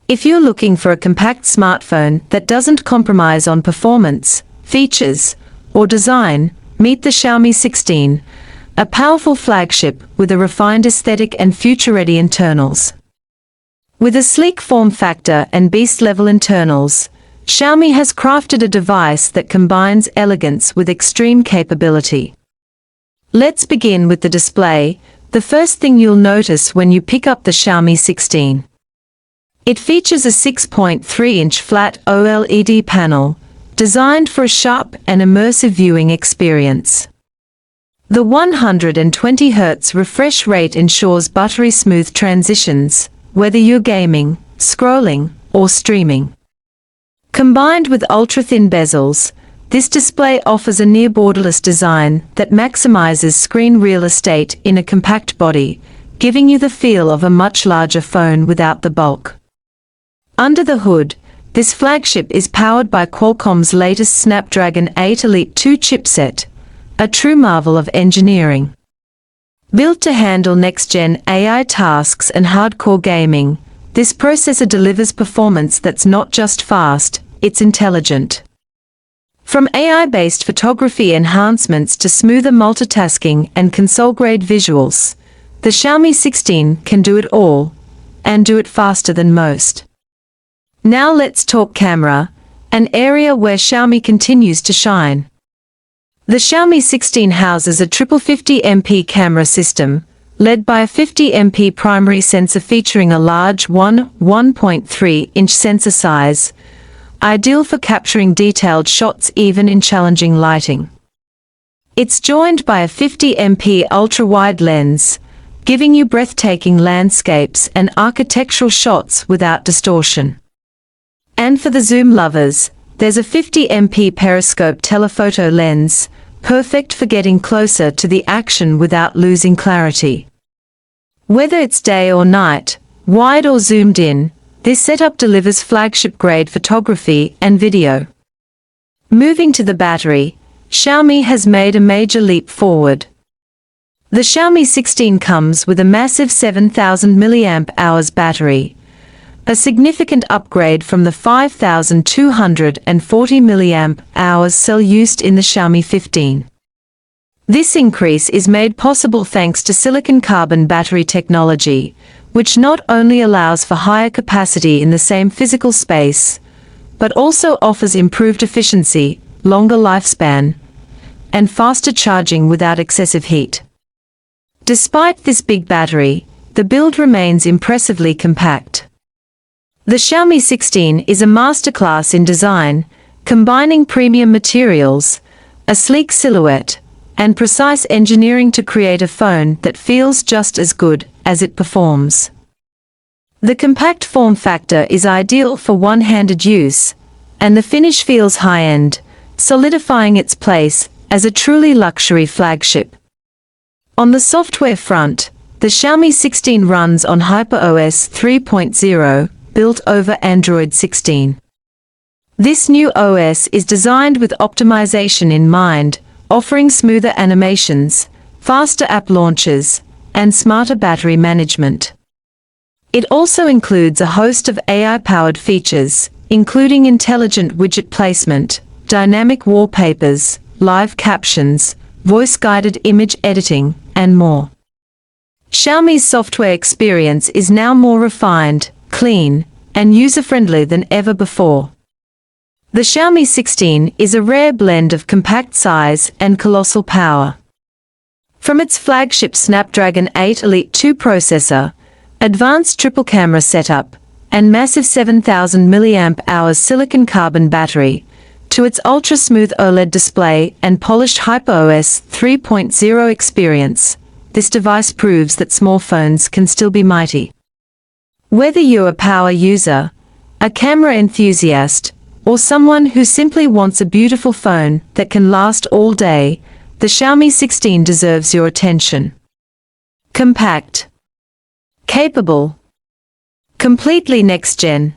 If you're looking for a compact smartphone that doesn't compromise on performance, features, or design, meet the Xiaomi 16, a powerful flagship with a refined aesthetic and future-ready internals. With a sleek form factor and beast-level internals, Xiaomi has crafted a device that combines elegance with extreme capability. Let's begin with the display, the first thing you'll notice when you pick up the Xiaomi 16. It features a 6.3-inch flat OLED panel, designed for a sharp and immersive viewing experience. The 120 Hz refresh rate ensures buttery-smooth transitions, whether you're gaming, scrolling, or streaming. Combined with ultra-thin bezels, this display offers a near-borderless design that maximizes screen real estate in a compact body, giving you the feel of a much larger phone without the bulk. Under the hood, this flagship is powered by Qualcomm's latest Snapdragon 8 Elite 2 chipset, a true marvel of engineering. Built to handle next-gen AI tasks and hardcore gaming, this processor delivers performance that's not just fast, it's intelligent. From AI-based photography enhancements to smoother multitasking and console-grade visuals, the Xiaomi 16 can do it all, and do it faster than most. Now let's talk camera, an area where Xiaomi continues to shine. The Xiaomi 16 houses a triple 50MP camera system, led by a 50MP primary sensor featuring a large 1.3-inch sensor size, ideal for capturing detailed shots even in challenging lighting. It's joined by a 50MP ultra-wide lens, giving you breathtaking landscapes and architectural shots without distortion. And for the zoom lovers, there's a 50MP periscope telephoto lens, perfect for getting closer to the action without losing clarity. Whether it's day or night, wide or zoomed in, this setup delivers flagship-grade photography and video. Moving to the battery, Xiaomi has made a major leap forward. The Xiaomi 16 comes with a massive 7,000 mAh battery, a significant upgrade from the 5,240 mAh cell used in the Xiaomi 15. This increase is made possible thanks to silicon-carbon battery technology, which not only allows for higher capacity in the same physical space, but also offers improved efficiency, longer lifespan, and faster charging without excessive heat. Despite this big battery, the build remains impressively compact. The Xiaomi 16 is a masterclass in design, combining premium materials, a sleek silhouette, and precise engineering to create a phone that feels just as good as it performs. The compact form factor is ideal for one-handed use, and the finish feels high-end, solidifying its place as a truly luxury flagship. On the software front, the Xiaomi 16 runs on HyperOS 3.0, built over Android 16. This new OS is designed with optimization in mind, offering smoother animations, faster app launches, and smarter battery management. It also includes a host of AI-powered features, including intelligent widget placement, dynamic wallpapers, live captions, voice-guided image editing, and more. Xiaomi's software experience is now more refined, clean, and user-friendly than ever before. The Xiaomi 16 is a rare blend of compact size and colossal power. From its flagship Snapdragon 8 Elite 2 processor, advanced triple camera setup, and massive 7,000 mAh silicon-carbon battery, to its ultra-smooth OLED display and polished HyperOS 3.0 experience, this device proves that small phones can still be mighty. Whether you're a power user, a camera enthusiast, or someone who simply wants a beautiful phone that can last all day, the Xiaomi 16 deserves your attention. Compact, capable, completely next-gen.